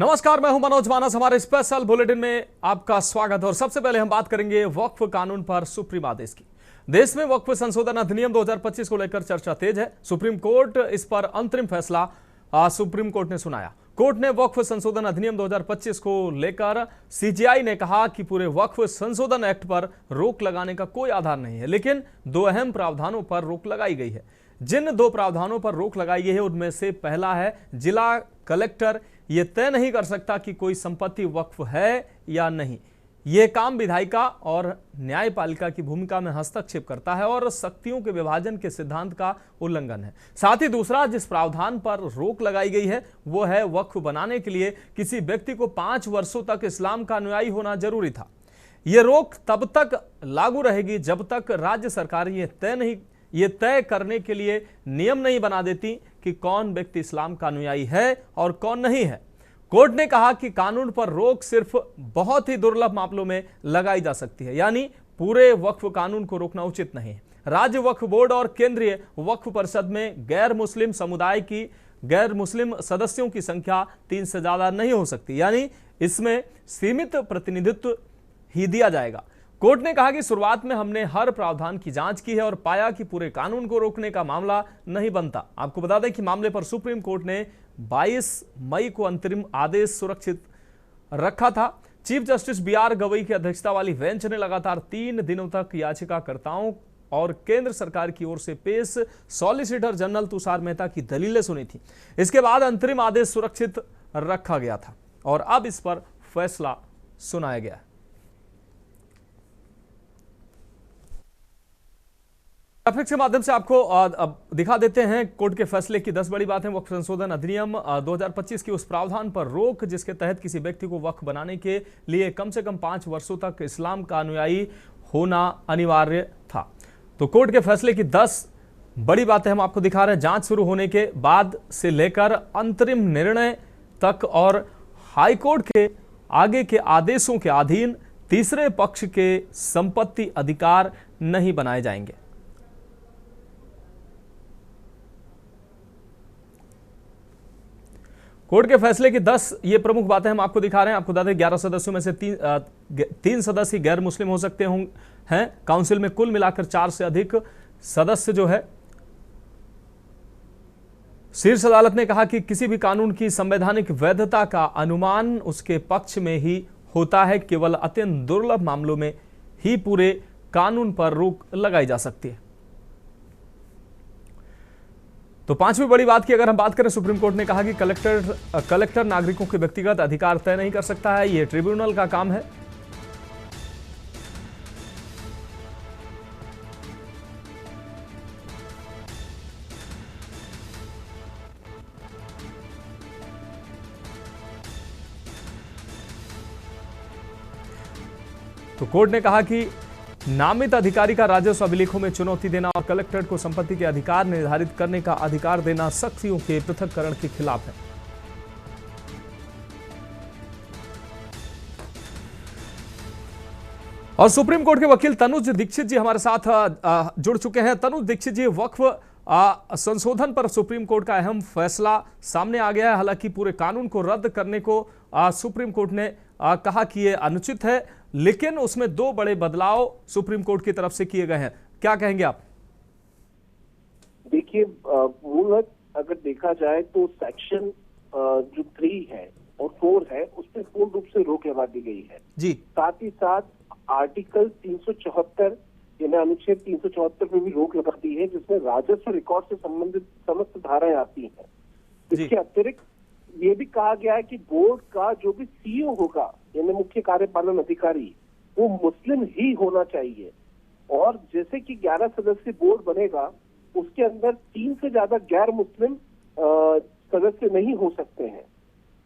नमस्कार, मैं हूं मनोज मानस। हमारे स्पेशल बुलेटिन में आपका स्वागत है और सबसे पहले हम बात करेंगे वक्फ कानून पर सुप्रीम आदेश की। देश में वक्फ संशोधन अधिनियम 2025 को लेकर चर्चा तेज है। सुप्रीम कोर्ट इस पर अंतरिम फैसला सुप्रीम कोर्ट ने सुनाया। कोर्ट ने वक्फ संशोधन अधिनियम 2025 को लेकर सीजेआई ने कहा कि पूरे वक्फ संशोधन एक्ट पर रोक लगाने का कोई आधार नहीं है, लेकिन दो अहम प्रावधानों पर रोक लगाई गई है। जिन दो प्रावधानों पर रोक लगाई गई है उनमें से पहला है, जिला कलेक्टर यह तय नहीं कर सकता कि कोई संपत्ति वक्फ है या नहीं। यह काम विधायिका और न्यायपालिका की भूमिका में हस्तक्षेप करता है और शक्तियों के विभाजन के सिद्धांत का उल्लंघन है। साथ ही दूसरा जिस प्रावधान पर रोक लगाई गई है वो है, वक्फ बनाने के लिए किसी व्यक्ति को 5 वर्षों तक इस्लाम का अनुयायी होना जरूरी था। यह रोक तब तक लागू रहेगी जब तक राज्य सरकार ये तय करने के लिए नियम नहीं बना देती कि कौन व्यक्ति इस्लाम का अनुयायी है और कौन नहीं है। कोर्ट ने कहा कि कानून पर रोक सिर्फ बहुत ही दुर्लभ मामलों में लगाई जा सकती है, यानी पूरे वक्फ कानून को रोकना उचित नहीं है। राज्य वक्फ बोर्ड और केंद्रीय वक्फ परिषद में गैर मुस्लिम समुदाय की गैर मुस्लिम सदस्यों की संख्या 3 से ज्यादा नहीं हो सकती, यानी इसमें सीमित प्रतिनिधित्व ही दिया जाएगा। कोर्ट ने कहा कि शुरुआत में हमने हर प्रावधान की जांच की है और पाया कि पूरे कानून को रोकने का मामला नहीं बनता। आपको बता दें कि मामले पर सुप्रीम कोर्ट ने 22 मई को अंतरिम आदेश सुरक्षित रखा था। चीफ जस्टिस बीआर गवई की अध्यक्षता वाली बेंच ने लगातार 3 दिनों तक याचिकाकर्ताओं और केंद्र सरकार की ओर से पेश सॉलिसिटर जनरल तुषार मेहता की दलीलें सुनी थी। इसके बाद अंतरिम आदेश सुरक्षित रखा गया था और अब इस पर फैसला सुनाया गया है। ग्राफिक्स के माध्यम से आपको दिखा देते हैं कोर्ट के फैसले की 10 बड़ी बातें। वक्फ संशोधन अधिनियम 2025 की उस प्रावधान पर रोक जिसके तहत किसी व्यक्ति को वक्फ बनाने के लिए कम से कम 5 वर्षों तक इस्लाम का अनुयायी होना अनिवार्य था। तो कोर्ट के फैसले की 10 बड़ी बातें हम आपको दिखा रहे हैं। जांच शुरू होने के बाद से लेकर अंतरिम निर्णय तक और हाईकोर्ट के आगे के आदेशों के अधीन तीसरे पक्ष के संपत्ति अधिकार नहीं बनाए जाएंगे। कोर्ट के फैसले की 10 ये प्रमुख बातें हम आपको दिखा रहे हैं। आपको बता दें 11 सदस्यों में से 3 सदस्य गैर मुस्लिम हो सकते हैं। काउंसिल में कुल मिलाकर 4 से अधिक सदस्य जो है। शीर्ष अदालत ने कहा कि किसी भी कानून की संवैधानिक वैधता का अनुमान उसके पक्ष में ही होता है। केवल अत्यंत दुर्लभ मामलों में ही पूरे कानून पर रोक लगाई जा सकती है। तो 5वीं बड़ी बात की अगर हम बात करें, सुप्रीम कोर्ट ने कहा कि कलेक्टर नागरिकों के व्यक्तिगत अधिकार तय नहीं कर सकता है, यह ट्रिब्यूनल का काम है। तो कोर्ट ने कहा कि नामित अधिकारी का राजस्व अभिलेखों में चुनौती देना और कलेक्टर को संपत्ति के अधिकार निर्धारित करने का अधिकार देना शक्तियों के पृथक्करण के खिलाफ है। और सुप्रीम कोर्ट के वकील तनुज दीक्षित जी हमारे साथ जुड़ चुके हैं। तनुज दीक्षित जी, वक्फ संशोधन पर सुप्रीम कोर्ट का अहम फैसला सामने आ गया है। हालांकि पूरे कानून को रद्द करने को सुप्रीम कोर्ट ने कहा कि यह अनुचित है, लेकिन उसमें 2 बड़े बदलाव सुप्रीम कोर्ट की तरफ से किए गए हैं। क्या कहेंगे आप? देखिए, मूलत अगर देखा जाए तो सेक्शन जो 3 है और 4 है उस पर पूर्ण रूप से रोक लगा दी गई है जी। साथ ही साथ आर्टिकल 374 यानी अनुच्छेद 374 पे भी रोक लगा दी है, जिसमें राजस्व रिकॉर्ड से संबंधित समस्त धाराएं आती हैं। इसके अतिरिक्त ये भी कहा गया है कि बोर्ड का जो भी सीईओ होगा यानी मुख्य कार्यपालन अधिकारी वो मुस्लिम ही होना चाहिए। और जैसे कि 11 सदस्य बोर्ड बनेगा उसके अंदर 3 से ज्यादा गैर मुस्लिम सदस्य नहीं हो सकते हैं।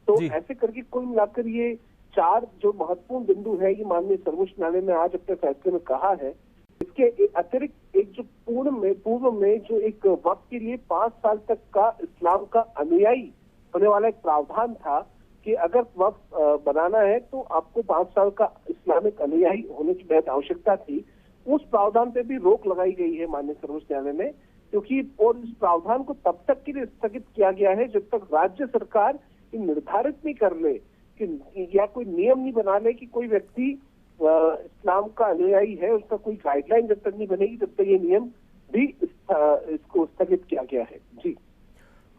तो ऐसे करके कुल मिलाकर ये 4 जो महत्वपूर्ण बिंदु है, ये माननीय सर्वोच्च न्यायालय ने आज अपने फैसले में कहा है। इसके अतिरिक्त एक जो पूर्व में जो एक वक्त के लिए 5 साल तक का इस्लाम का अनुयायी होने वाला एक प्रावधान था कि अगर वक्फ बनाना है तो आपको 5 साल का इस्लामिक अनुयायी होने की बेहद आवश्यकता थी। उस प्रावधान पे भी रोक लगाई गई है माननीय सर्वोच्च न्यायालय में, क्योंकि और इस प्रावधान को तब तक के लिए स्थगित किया गया है जब तक राज्य सरकार लेकिन निर्धारित नहीं कर ले कि या कोई नियम नहीं बना ले कि कोई व्यक्ति इस्लाम का अनुयायी है, उसका कोई गाइडलाइन जब तक नहीं बनेगी तब तक ये नियम भी इसको स्थगित किया गया है। जी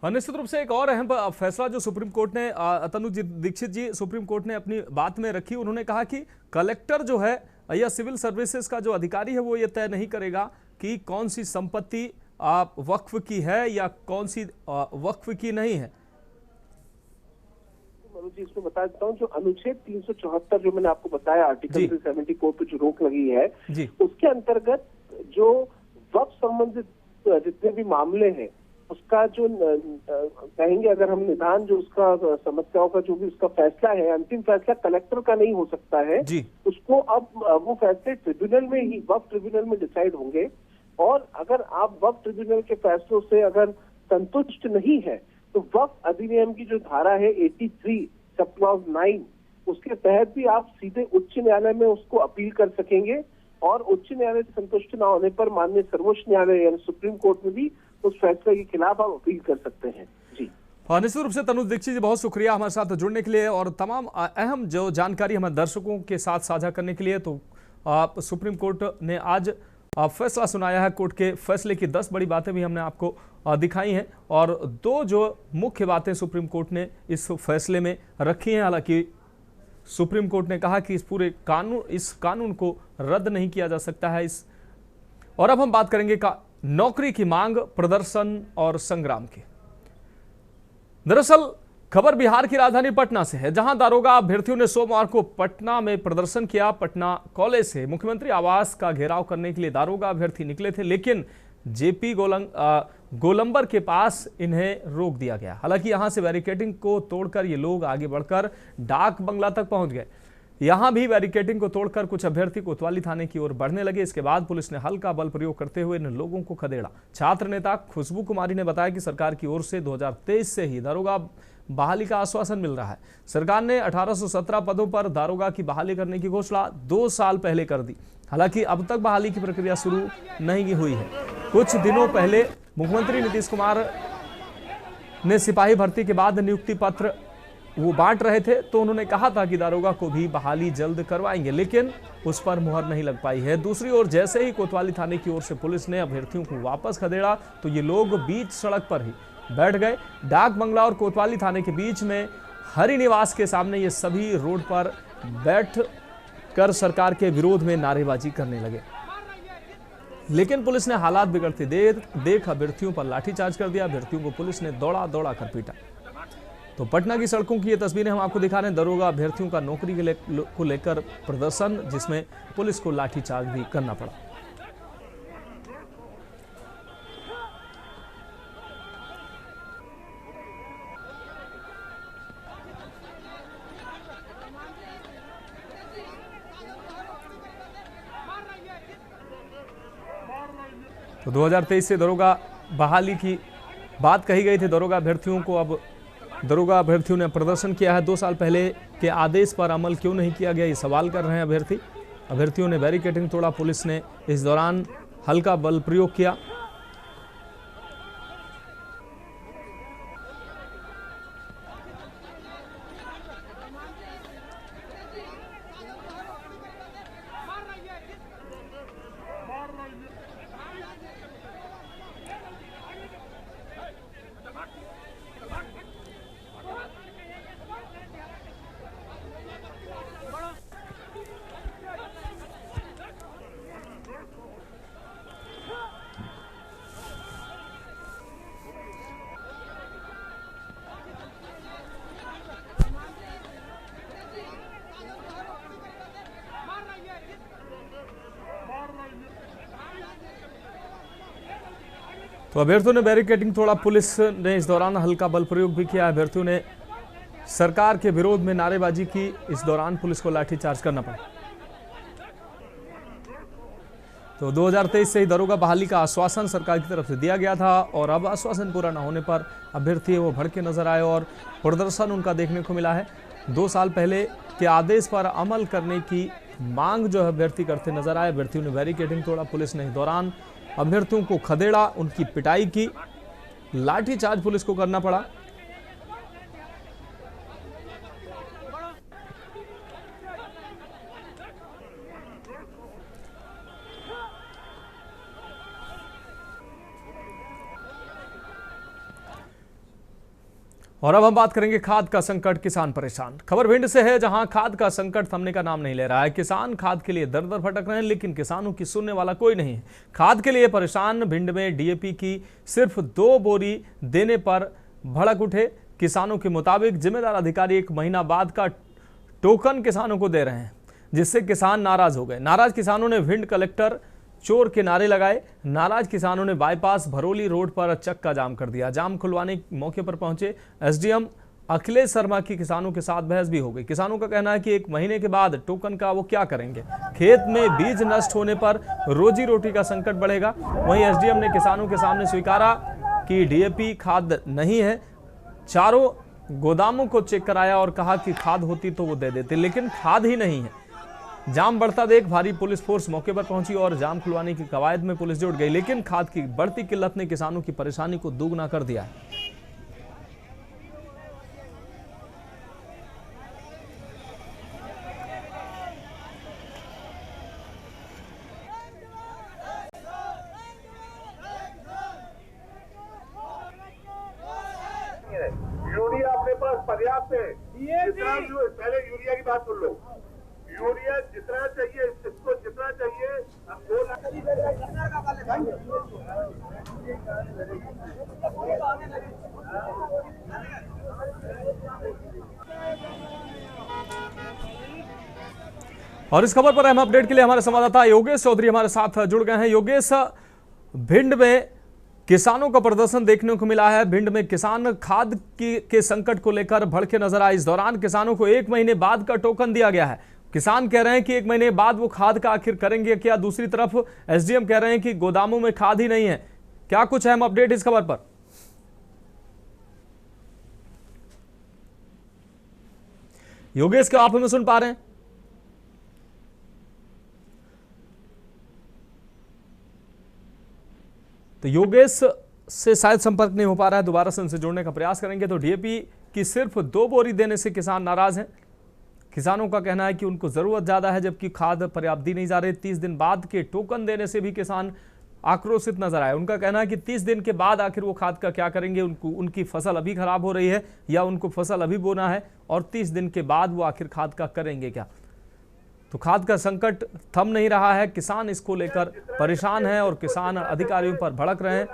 निश्चित रूप से एक और अहम फैसला जो सुप्रीम कोर्ट ने तनुज दीक्षित जी सुप्रीम कोर्ट ने अपनी बात में रखी। उन्होंने कहा कि कलेक्टर जो है या सिविल सर्विसेज का जो अधिकारी है वो ये तय नहीं करेगा कि कौन सी संपत्ति वक्फ की है या कौन सी वक्फ की नहीं है। मनोज जी इसमें बता देता हूँ, जो अनुच्छेद 374 जो मैंने आपको बताया आर्टिकल 374 पे जो रोक लगी है जी, उसके अंतर्गत जो वक्फ संबंधित जितने भी मामले हैं उसका जो कहेंगे अगर हम निदान जो उसका समस्याओं का जो भी उसका फैसला है, अंतिम फैसला कलेक्टर का नहीं हो सकता है जी। उसको अब वो फैसले ट्रिब्यूनल में ही वक्फ ट्रिब्यूनल में डिसाइड होंगे। और अगर आप वक्फ ट्रिब्यूनल के फैसलों से अगर संतुष्ट नहीं है तो वक्फ अधिनियम की जो धारा है 83 सब क्लॉज 9 उसके तहत भी आप सीधे उच्च न्यायालय में उसको अपील कर सकेंगे और उच्च न्यायालय से संतुष्ट न होने पर माननीय सर्वोच्च न्यायालय यानी सुप्रीम कोर्ट में भी उस फैसले के खिलाफ आप अपील कर सकते हैं। जी निश्चित रूप से तनुज दीक्षित जी बहुत शुक्रिया हमारे साथ जुड़ने के लिए और तमाम अहम जो जानकारी हमारे दर्शकों के साथ साझा करने के लिए। तो सुप्रीम कोर्ट ने आज फैसला सुनाया है। कोर्ट के फैसले की 10 बड़ी बातें भी हमने आपको दिखाई हैं और 2 जो मुख्य बातें सुप्रीम कोर्ट ने इस फैसले में रखी हैं। हालांकि सुप्रीम कोर्ट ने कहा कि इस कानून को रद्द नहीं किया जा सकता है। और अब हम बात करेंगे नौकरी की मांग, प्रदर्शन और संग्राम की। दरअसल खबर बिहार की राजधानी पटना से है, जहां दारोगा अभ्यर्थियों ने सोमवार को पटना में प्रदर्शन किया। पटना कॉलेज से मुख्यमंत्री आवास का घेराव करने के लिए दारोगा अभ्यर्थी निकले थे, लेकिन जेपी गोलंबर के पास इन्हें रोक दिया गया। हालांकि यहां से बैरिकेडिंग को तोड़कर ये लोग आगे बढ़कर डाक बंगला तक पहुंच गए। यहां भी बैरिकेडिंग को तोड़कर कुछ अभ्यर्थी कोतवाली थाने की ओर बढ़ने लगे। इसके बाद पुलिस ने हल्का बल प्रयोग करते हुए इन लोगों को खदेड़ा। छात्र नेता खुशबू कुमारी ने बताया कि सरकार की ओर से 2023 से ही दारोगा बहाली का आश्वासन मिल रहा है। सरकार ने 1817 पदों पर दारोगा की बहाली करने की घोषणा 2 साल पहले कर दी। हालांकि अब तक बहाली की प्रक्रिया शुरू नहीं हुई है। कुछ दिनों पहले मुख्यमंत्री नीतीश कुमार ने सिपाही भर्ती के बाद नियुक्ति पत्र वो बांट रहे थे, तो उन्होंने कहा था कि दारोगा को भी बहाली जल्द करवाएंगे, लेकिन उस पर मुहर नहीं लग पाई है। दूसरी ओर जैसे ही कोतवाली थाने की ओर से पुलिस ने अभ्यर्थियों को वापस खदेड़ा तो ये लोग बीच सड़क पर ही बैठ गए। डाक बंगला और कोतवाली थाने के बीच में हरि निवास के सामने ये सभी रोड पर बैठ कर सरकार के विरोध में नारेबाजी करने लगे। लेकिन पुलिस ने हालात बिगड़ते देख अभ्यर्थियों पर लाठीचार्ज कर दिया। अभ्यर्थियों को पुलिस ने दौड़ा कर पीटा। तो पटना की सड़कों की ये तस्वीरें हम आपको दिखा रहे हैं। दरोगा अभ्यर्थियों का नौकरी को लेकर प्रदर्शन, जिसमें पुलिस को लाठीचार्ज भी करना पड़ा। तो 2023 से दरोगा बहाली की बात कही गई थी। दरोगा अभ्यर्थियों ने प्रदर्शन किया है। 2 साल पहले के आदेश पर अमल क्यों नहीं किया गया, ये सवाल कर रहे हैं अभ्यर्थियों ने बैरिकेडिंग तोड़ा। पुलिस ने इस दौरान हल्का बल प्रयोग किया। तो अभ्यर्थियों ने बैरिकेडिंग तोड़ा। पुलिस ने इस दौरान हल्का बल प्रयोग भी किया। अभ्यर्थियों ने सरकार के विरोध में नारेबाजी की। इस दौरान पुलिस को लाठीचार्ज करना पड़ा। तो 2023 से ही दरोगा बहाली का आश्वासन सरकार की तरफ से दिया गया था और अब आश्वासन पूरा न होने पर अभ्यर्थी वो भड़के नजर आए और प्रदर्शन उनका देखने को मिला है। 2 साल पहले के आदेश पर अमल करने की मांग जो है अभ्यर्थी करते नजर आए। अभ्यर्थियों ने बैरिकेडिंग तोड़ा। पुलिस ने इस दौरान अभ्यर्थियों को खदेड़ा, उनकी पिटाई की, लाठीचार्ज पुलिस को करना पड़ा। और अब हम बात करेंगे खाद का संकट, किसान परेशान। खबर भिंड से है, जहां खाद का संकट थमने का नाम नहीं ले रहा है। किसान खाद के लिए दर दर भटक रहे हैं, लेकिन किसानों की सुनने वाला कोई नहीं है। खाद के लिए परेशान भिंड में डीएपी की सिर्फ 2 बोरी देने पर भड़क उठे। किसानों के मुताबिक जिम्मेदार अधिकारी 1 महीना बाद का टोकन किसानों को दे रहे हैं, जिससे किसान नाराज हो गए। नाराज किसानों ने भिंड कलेक्टर चोर के नारे लगाए। नाराज किसानों ने बाईपास भरोली रोड पर चक्का जाम कर दिया। जाम खुलवाने मौके पर पहुंचे एसडीएम अखिलेश शर्मा की किसानों के साथ बहस भी हो गई। किसानों का कहना है कि 1 महीने के बाद टोकन का वो क्या करेंगे। खेत में बीज नष्ट होने पर रोजी रोटी का संकट बढ़ेगा। वहीं एसडीएम ने किसानों के सामने स्वीकारा कि डीएपी खाद नहीं है। चारों गोदामों को चेक कराया और कहा कि खाद होती तो वो दे देते, लेकिन खाद ही नहीं है। जाम बढ़ता देख भारी पुलिस फोर्स मौके पर पहुंची और जाम खुलवाने की कवायद में पुलिस जुट गई, लेकिन खाद की बढ़ती किल्लत ने किसानों की परेशानी को दोगुना कर दिया है। यूरिया अपने पास पर्याप्त है। जितना जो पहले यूरिया की बात सुन लो, यूरिया जितना चाहिए, इसको जितना चाहिए, अब 2 लाख और इस खबर पर अहम अपडेट के लिए हमारे संवाददाता योगेश चौधरी हमारे साथ जुड़ गए हैं। योगेश, भिंड में किसानों का प्रदर्शन देखने को मिला है। भिंड में किसान खाद के संकट को लेकर भड़के नजर आए। इस दौरान किसानों को 1 महीने बाद का टोकन दिया गया है। किसान कह रहे हैं कि 1 महीने बाद वो खाद का आखिर करेंगे क्या। दूसरी तरफ एसडीएम कह रहे हैं कि गोदामों में खाद ही नहीं है। क्या कुछ अहम अपडेट इस खबर पर? योगेश, क्या आप हमें सुन पा रहे हैं? तो योगेश से शायद संपर्क नहीं हो पा रहा है, दोबारा से उनसे जोड़ने का प्रयास करेंगे। तो डीएपी की सिर्फ 2 बोरी देने से किसान नाराज हैं। किसानों का कहना है कि उनको जरूरत ज्यादा है, जबकि खाद पर्याप्त दी नहीं जा रही। 30 दिन बाद के टोकन देने से भी किसान आक्रोशित नजर आए। उनका कहना है कि 30 दिन के बाद आखिर वो खाद का क्या करेंगे। उनकी फसल अभी खराब हो रही है या उनको फसल अभी बोना है, और 30 दिन के बाद वो आखिर खाद का करेंगे क्या। तो खाद का संकट थम नहीं रहा है। किसान इसको लेकर परेशान हैं और किसान अधिकारियों पर भड़क रहे हैं।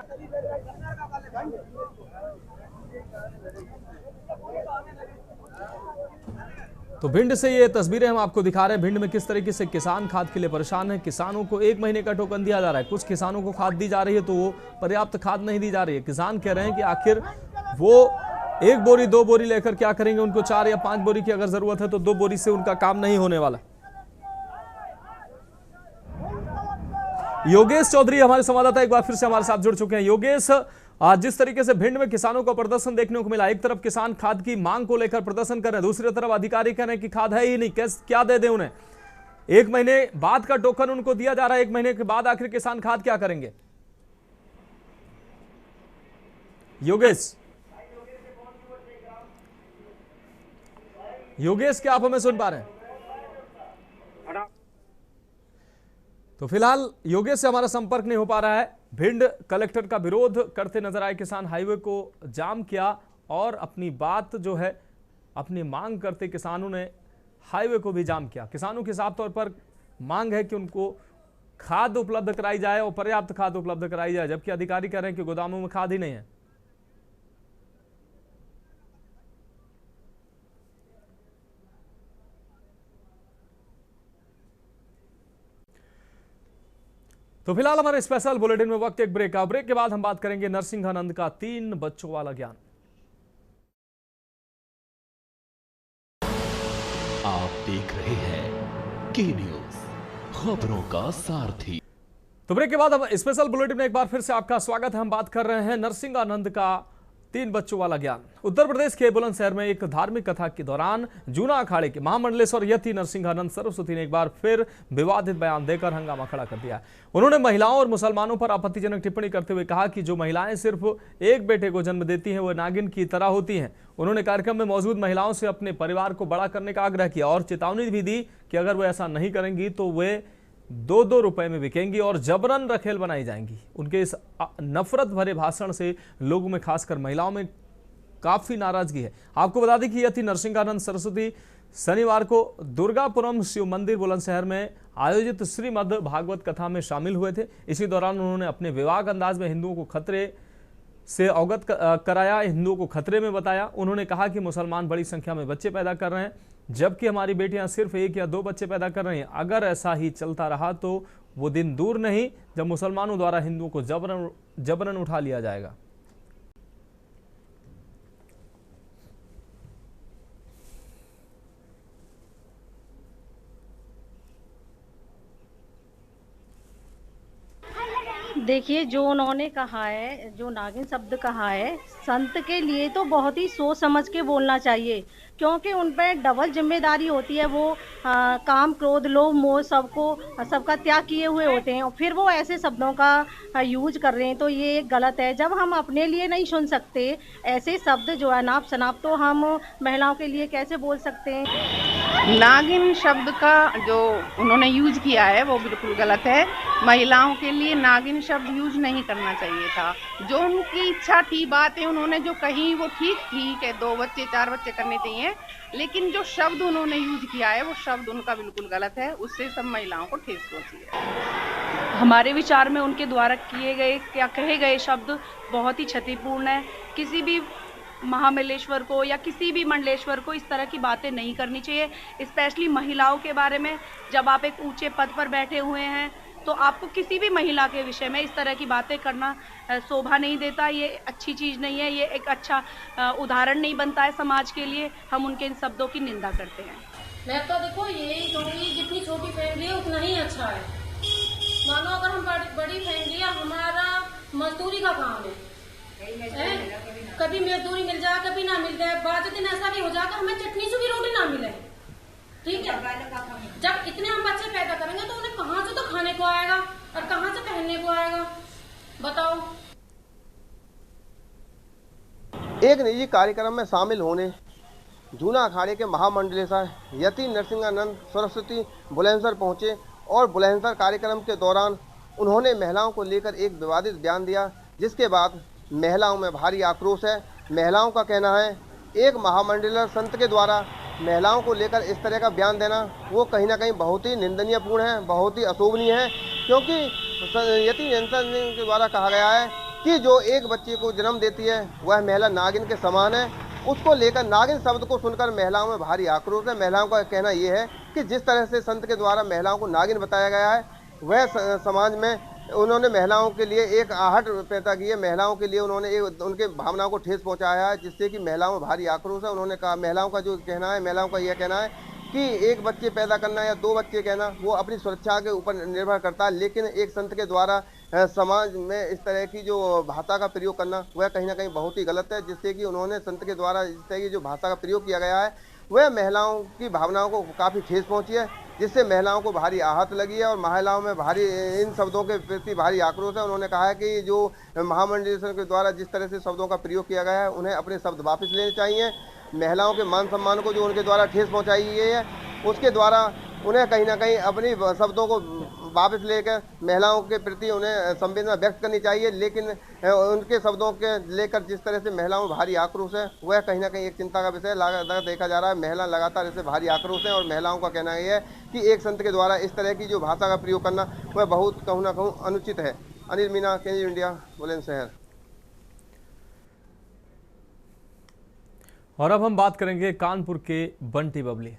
तो भिंड से ये तस्वीरें हम आपको दिखा रहे हैं। भिंड में किस तरीके से किसान खाद के लिए परेशान है। किसानों को 1 महीने का टोकन दिया जा रहा है। कुछ किसानों को खाद दी जा रही है तो वो पर्याप्त खाद नहीं दी जा रही है। किसान कह रहे हैं कि आखिर वो 1 बोरी 2 बोरी लेकर क्या करेंगे। उनको 4 या 5 बोरी की अगर जरूरत है तो 2 बोरी से उनका काम नहीं होने वाला। योगेश चौधरी हमारे संवाददाता एक बार फिर से हमारे साथ जुड़ चुके हैं। योगेश, आज जिस तरीके से भिंड में किसानों का प्रदर्शन देखने को मिला, एक तरफ किसान खाद की मांग को लेकर प्रदर्शन कर रहे हैं, दूसरी तरफ अधिकारी कह रहे हैं कि खाद है ही नहीं, क्या दे दें उन्हें। 1 महीने बाद का टोकन उनको दिया जा रहा है। 1 महीने के बाद आखिर किसान खाद क्या करेंगे। योगेश, क्या आप हमें सुन पा रहे हैं? तो फिलहाल योगेश से हमारा संपर्क नहीं हो पा रहा है। भिंड कलेक्टर का विरोध करते नजर आए किसान, हाईवे को जाम किया और अपनी बात जो है, अपनी मांग करते किसानों ने हाईवे को भी जाम किया। किसानों की साफ तौर पर मांग है कि उनको खाद उपलब्ध कराई जाए और पर्याप्त खाद उपलब्ध कराई जाए, जबकि अधिकारी कह रहे हैं कि गोदामों में खाद ही नहीं है। तो फिलहाल हमारे स्पेशल बुलेटिन में वक्त एक ब्रेक का। ब्रेक के बाद हम बात करेंगे नरसिंहानंद का 3 बच्चों वाला ज्ञान। आप देख रहे हैं के न्यूज, खबरों का सारथी। तो ब्रेक के बाद अब स्पेशल बुलेटिन में एक बार फिर से आपका स्वागत है। हम बात कर रहे हैं नरसिंहानंद का 3 बच्चों वाला ज्ञान। उत्तर प्रदेश के बुलंदशहर में एक धार्मिक कथा के दौरान जूना अखाड़े के महामंडलेश्वर यति नरसिंहानंद सरस्वती ने एक बार फिर विवादित बयान देकर हंगामा खड़ा कर दिया। उन्होंने महिलाओं और मुसलमानों पर आपत्तिजनक टिप्पणी करते हुए कहा कि जो महिलाएं सिर्फ एक बेटे को जन्म देती हैं वो नागिन की तरह होती हैं। उन्होंने कार्यक्रम में मौजूद महिलाओं से अपने परिवार को बड़ा करने का आग्रह किया और चेतावनी भी दी कि अगर वो ऐसा नहीं करेंगी तो वे 2-2 रुपए में बिकेंगी और जबरन रखेल बनाई जाएंगी। उनके इस नफरत भरे भाषण से लोगों में, खासकर महिलाओं में काफी नाराजगी है। आपको बता दें कि यति नरसिंहानंद सरस्वती शनिवार को दुर्गापुरम शिव मंदिर बुलंदशहर में आयोजित श्रीमद् भागवत कथा में शामिल हुए थे। इसी दौरान उन्होंने अपने विवाह अंदाज में हिंदुओं को खतरे से अवगत कराया, हिंदुओं को खतरे में बताया। उन्होंने कहा कि मुसलमान बड़ी संख्या में बच्चे पैदा कर रहे हैं, जबकि हमारी बेटियां सिर्फ 1 या 2 बच्चे पैदा कर रही हैं। अगर ऐसा ही चलता रहा तो वो दिन दूर नहीं जब मुसलमानों द्वारा हिंदुओं को जबरन उठा लिया जाएगा। देखिए, जो उन्होंने कहा है, जो नागिन शब्द कहा है, संत के लिए तो बहुत ही सोच समझ के बोलना चाहिए, क्योंकि उन पर डबल जिम्मेदारी होती है। वो काम, क्रोध, लोभ, मोह सबका त्याग किए हुए होते हैं और फिर वो ऐसे शब्दों का यूज कर रहे हैं, तो ये गलत है। जब हम अपने लिए नहीं सुन सकते ऐसे शब्द जो है नाप शनाप, तो हम महिलाओं के लिए कैसे बोल सकते हैं। नागिन शब्द का जो उन्होंने यूज किया है वो बिल्कुल गलत है। महिलाओं के लिए नागिन शब्द यूज नहीं करना चाहिए था। जो उनकी इच्छा थी, बातें उन्होंने जो कही वो ठीक है, 2 बच्चे 4 बच्चे करने चाहिए, लेकिन जो शब्द उन्होंने यूज किया है वो शब्द उनका बिल्कुल गलत है। उससे सब महिलाओं को ठेस पहुंची है। हमारे विचार में उनके द्वारा किए गए या कहे गए शब्द बहुत ही क्षतिपूर्ण है। किसी भी महामंडलेश्वर को या किसी भी मंडलेश्वर को इस तरह की बातें नहीं करनी चाहिए, स्पेशली महिलाओं के बारे में। जब आप एक ऊंचे पद पर बैठे हुए हैं तो आपको किसी भी महिला के विषय में इस तरह की बातें करना शोभा नहीं देता। ये अच्छी चीज़ नहीं है, ये एक अच्छा उदाहरण नहीं बनता है समाज के लिए। हम उनके इन शब्दों की निंदा करते हैं। मैं तो देखो यही कहूँगी, जितनी छोटी फैमिली है उतना ही अच्छा है। मानो अगर हम बड़ी फैमिली है, हमारा मजदूरी का काम है, कभी मजदूरी मिल जाए कभी ना मिल जाए, बाद दिन ऐसा भी हो जाएगा हमें चटनी से भी रोटी ना मिले। ठीक है, जब इतने हम बच्चे पैदा करेंगे तो उन्हें कहाँ से तो खाने को आएगा और कहाँ से पहनने को आएगा, बताओ। एक निजी कार्यक्रम में शामिल होने जूना अखाड़े के महामंडलेश्वर यति नरसिंहानंद सरस्वती बुलंदशहर पहुंचे और बुलंदशहर कार्यक्रम के दौरान उन्होंने महिलाओं को लेकर एक विवादित बयान दिया, जिसके बाद महिलाओं में भारी आक्रोश है। महिलाओं का कहना है एक महामंडलेश्वर संत के द्वारा महिलाओं को लेकर इस तरह का बयान देना वो कहीं ना कहीं बहुत ही निंदनीयपूर्ण है, बहुत ही अशोभनीय है, क्योंकि यति नरसिंहानंद के द्वारा कहा गया है कि जो एक बच्चे को जन्म देती है वह महिला नागिन के समान है। उसको लेकर नागिन शब्द को सुनकर महिलाओं में भारी आक्रोश है। महिलाओं का कहना यह है कि जिस तरह से संत के द्वारा महिलाओं को नागिन बताया गया है, वह समाज में उन्होंने महिलाओं के लिए एक आहट पैदा की है। महिलाओं के लिए उन्होंने उनके भावनाओं को ठेस पहुंचाया है, जिससे कि महिलाओं में भारी आक्रोश है। उन्होंने कहा, महिलाओं का जो कहना है, महिलाओं का यह कहना है कि 1 बच्चे पैदा करना या 2 बच्चे कहना वो अपनी सुरक्षा के ऊपर निर्भर करता है, लेकिन एक संत के द्वारा समाज में इस तरह की जो भाषा का प्रयोग करना वह कहीं ना कहीं बहुत ही गलत है, जिससे कि उन्होंने संत के द्वारा इस तरह की जो भाषा का प्रयोग किया गया है वह महिलाओं की भावनाओं को काफ़ी ठेस पहुंची है, जिससे महिलाओं को भारी आहत लगी है और महिलाओं में भारी इन शब्दों के प्रति भारी आक्रोश है। उन्होंने कहा है कि जो महामंडलेश्वर के द्वारा जिस तरह से शब्दों का प्रयोग किया गया है उन्हें अपने शब्द वापस लेने चाहिए। महिलाओं के मान सम्मान को जो उनके द्वारा ठेस पहुंचाई गई है उसके द्वारा उन्हें कहीं ना कहीं अपनी शब्दों को वापस लेकर महिलाओं के प्रति उन्हें संवेदना व्यक्त करनी चाहिए, लेकिन उनके शब्दों के लेकर जिस तरह से महिलाओं में भारी आक्रोश है वह कहीं ना कहीं एक चिंता का विषय लगातार देखा जा रहा है। महिला लगातार इससे भारी आक्रोश है और महिलाओं का कहना यह है कि एक संत के द्वारा इस तरह की जो भाषा का प्रयोग करना वह बहुत कहूँ ना कहूँ अनुचित है। अनिल मीना, केंद्रीय इंडिया, बुलंदशहर। और अब हम बात करेंगे कानपुर के बंटी बबली।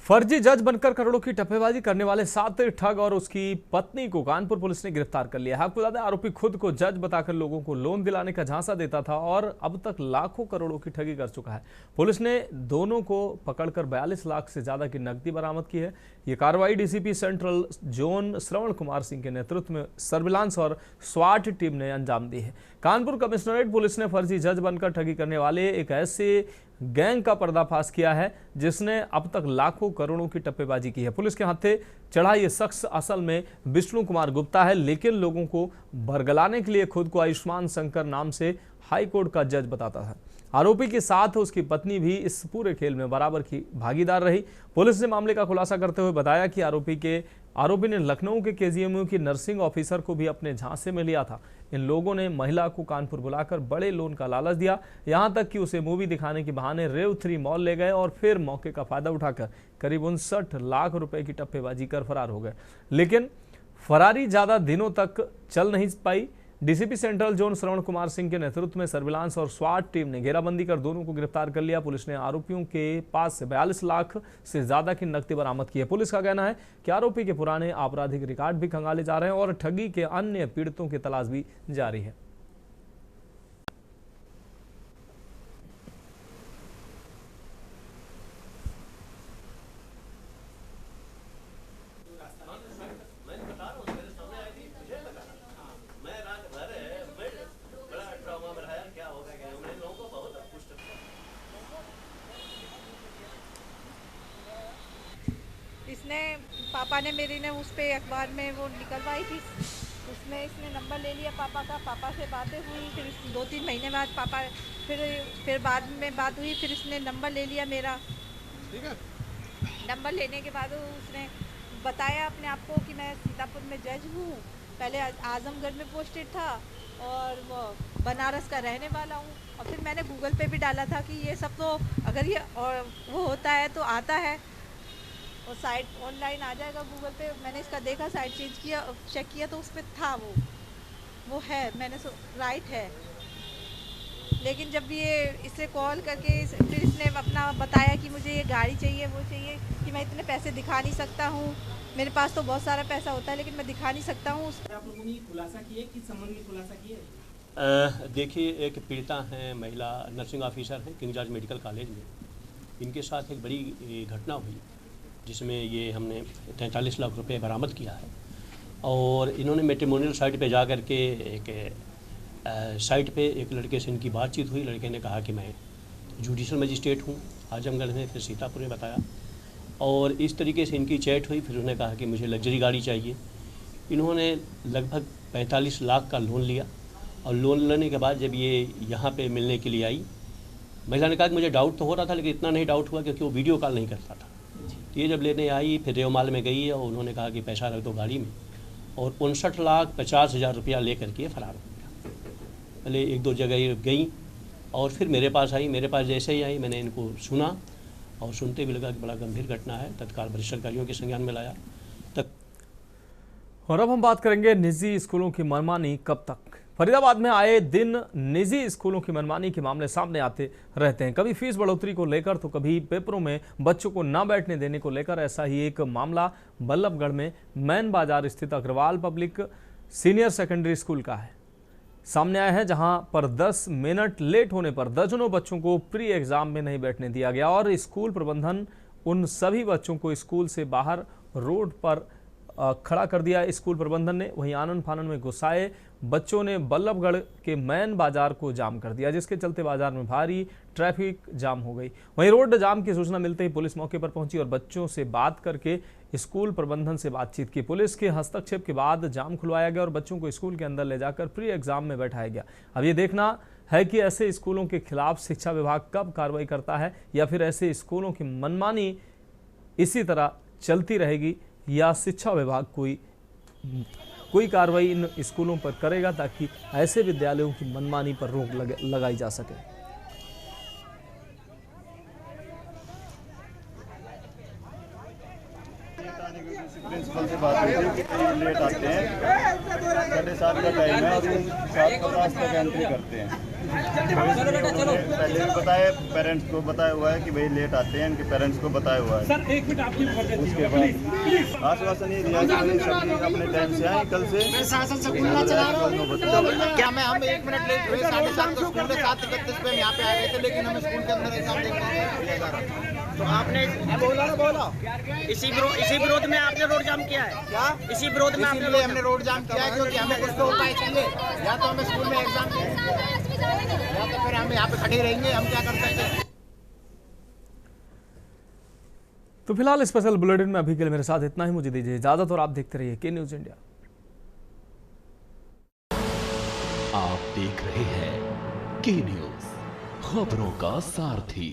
फर्जी जज बनकर करोड़ों की टप्पेबाजी करने वाले 7 ठग और उसकी पत्नी को कानपुर पुलिस ने गिरफ्तार कर लिया है। आपको बता दें, आरोपी खुद को जज बताकर लोगों को लोन दिलाने का झांसा देता था और अब तक लाखों करोड़ों की ठगी कर चुका है। पुलिस ने दोनों को पकड़कर 42 लाख से ज्यादा की नकदी बरामद की है। ये कार्रवाई DCP central zone Shravan Kumar Singh के नेतृत्व में सर्विलांस और स्वाट टीम ने अंजाम दी है। कानपुर कमिश्नरेट पुलिस ने फर्जी जज बनकर ठगी करने वाले एक ऐसे गैंग का पर्दाफाश किया है जिसने अब तक लाखों करोड़ों की टप्पेबाजी की है। पुलिस के हाथे चढ़ा ये शख्स असल में विष्णु कुमार गुप्ता है, लेकिन लोगों को बरगलाने के लिए खुद को आयुष्मान शंकर नाम से हाई कोर्ट का जज बताता था। आरोपी के साथ उसकी पत्नी भी इस पूरे खेल में बराबर की भागीदार रही। पुलिस ने मामले का खुलासा करते हुए बताया कि आरोपी ने लखनऊ के केजीएमयू की नर्सिंग ऑफिसर को भी अपने झांसे में लिया था। इन लोगों ने महिला को कानपुर बुलाकर बड़े लोन का लालच दिया, यहां तक कि उसे मूवी दिखाने के बहाने रेव 3 मॉल ले गए और फिर मौके का फायदा उठाकर करीब 59 लाख रुपए की टप्पेबाजी कर फरार हो गए। लेकिन फरारी ज्यादा दिनों तक चल नहीं पाई। DCP central zone Shravan Kumar Singh के नेतृत्व में सर्विलांस और स्वाट टीम ने घेराबंदी कर दोनों को गिरफ्तार कर लिया। पुलिस ने आरोपियों के पास से 42 लाख से ज्यादा की नकदी बरामद की है। पुलिस का कहना है कि आरोपी के पुराने आपराधिक रिकॉर्ड भी खंगाले जा रहे हैं और ठगी के अन्य पीड़ितों की तलाश भी जारी है। इसने पापा ने मेरी ने उस पे अखबार में वो निकलवाई थी, उसमें इसने नंबर ले लिया पापा का। पापा से बातें हुई, फिर 2-3 महीने बाद पापा फिर बाद में बात हुई, फिर इसने नंबर ले लिया मेरा। ठीक है, नंबर लेने के बाद उसने बताया अपने आप को कि मैं सीतापुर में जज हूँ, पहले आजमगढ़ में पोस्टेड था और वो बनारस का रहने वाला हूँ। और फिर मैंने गूगल पे भी डाला था कि ये सब तो अगर ये और वो होता है तो आता है और साइट ऑनलाइन आ जाएगा गूगल पे। मैंने इसका देखा, साइट चेंज किया, चेक किया तो उस पर था वो है, मैंने राइट है। लेकिन जब ये इसे कॉल करके फिर इसने अपना बताया कि मुझे ये गाड़ी चाहिए, वो चाहिए, कि मैं इतने पैसे दिखा नहीं सकता हूँ, मेरे पास तो बहुत सारा पैसा होता है लेकिन मैं दिखा नहीं सकता हूँ। आप लोगों ने खुलासा किया, किस संबंध में खुलासा किया? देखिए, एक पीड़िता हैं, महिला नर्सिंग ऑफिसर हैं किंग जॉर्ज मेडिकल कॉलेज में। इनके साथ एक बड़ी घटना हुई जिसमें ये हमने 43 लाख रुपए बरामद किया है। और इन्होंने मैट्रिमोनियल साइट पे जा कर के एक साइट पे एक लड़के से इनकी बातचीत हुई। लड़के ने कहा कि मैं जुडिशल मजिस्ट्रेट हूँ आजमगढ़ में, फिर सीतापुर में बताया। और इस तरीके से इनकी चैट हुई। फिर उन्होंने कहा कि मुझे लग्जरी गाड़ी चाहिए। इन्होंने लगभग 45 लाख का लोन लिया और लोन लेने के बाद जब ये यहाँ पे मिलने के लिए आई, महिला ने कहा कि मुझे डाउट तो हो रहा था लेकिन इतना नहीं डाउट हुआ क्योंकि वो वीडियो कॉल नहीं करता था। ये जब लेने आई फिर रेवमाल में गई और उन्होंने कहा कि पैसा रख दो गाड़ी में, और 59,50,000 रुपया ले करके ये फरार हो गया। पहले 1-2 जगह गई और फिर मेरे पास आई। मेरे पास जैसे ही आई मैंने इनको सुना और सुनते भी लगा कि बड़ा गंभीर घटना है। तत्काल वरिष्ठ अधिकारियों के संज्ञान में लाया। और अब हम बात करेंगे निजी स्कूलों की मनमानी कब तक। फरीदाबाद में आए दिन निजी स्कूलों की मनमानी के मामले सामने आते रहते हैं। कभी फीस बढ़ोतरी को लेकर तो कभी पेपरों में बच्चों को न बैठने देने को लेकर। ऐसा ही एक मामला बल्लभगढ़ में मैन बाजार स्थित Agarwal public senior secondary school का है। सामने आया है, जहां पर 10 मिनट लेट होने पर दर्जनों बच्चों को प्री एग्जाम में नहीं बैठने दिया गया और स्कूल प्रबंधन उन सभी बच्चों को स्कूल से बाहर रोड पर खड़ा कर दिया स्कूल प्रबंधन ने। वहीं आनन फानन में गुस्साए बच्चों ने बल्लभगढ़ के मैन बाजार को जाम कर दिया, जिसके चलते बाजार में भारी ट्रैफिक जाम हो गई। वहीं रोड जाम की सूचना मिलते ही पुलिस मौके पर पहुंची और बच्चों से बात करके स्कूल प्रबंधन से बातचीत की। पुलिस के हस्तक्षेप के बाद जाम खुलवाया गया और बच्चों को स्कूल के अंदर ले जाकर प्री एग्जाम में बैठाया गया। अब ये देखना है कि ऐसे स्कूलों के खिलाफ शिक्षा विभाग कब कार्रवाई करता है, या फिर ऐसे स्कूलों की मनमानी इसी तरह चलती रहेगी, या शिक्षा विभाग कोई कार्रवाई इन स्कूलों पर करेगा ताकि ऐसे विद्यालयों की मनमानी पर रोक लगाई जा सके। प्रिंसिपल से बात हुई थी कि लेट आते हैं, 7:30 का टाइम है और 7:50 तक एंट्री करते हैं। पहले भी बताया, पेरेंट्स को बताया हुआ है कि भाई लेट आते हैं, इनके पेरेंट्स को बताया हुआ है। सर एक मिनट आपकी उसके बाद आश्वासन ये दिया कि सभी अपने टाइम से आए कल से। क्या मैं हम 1 मिनट लेट हुए, 7:30 को स्कूल में 7:31 पे यहाँ पे आ गए थे, लेकिन हमें स्कूल के अंदर एग्जाम देखने जा रहा था। तो आपने बोला इसी विरोध में आपने रोड जाम किया है क्या? इसी विरोध में हमने रोड जाम किया है क्योंकि हमें कुछ तो उपाय चाहिए, या तो हमें स्कूल में एग्जाम या तो फिर हम यहाँ पे खड़े रहेंगे। हम क्या कर सकते हैं? तो फिलहाल स्पेशल बुलेटिन में अभी के लिए मेरे साथ इतना ही। मुझे दीजिए इजाजत और आप देखते रहिए के न्यूज इंडिया। आप देख रहे हैं के न्यूज, खबरों का सारथी।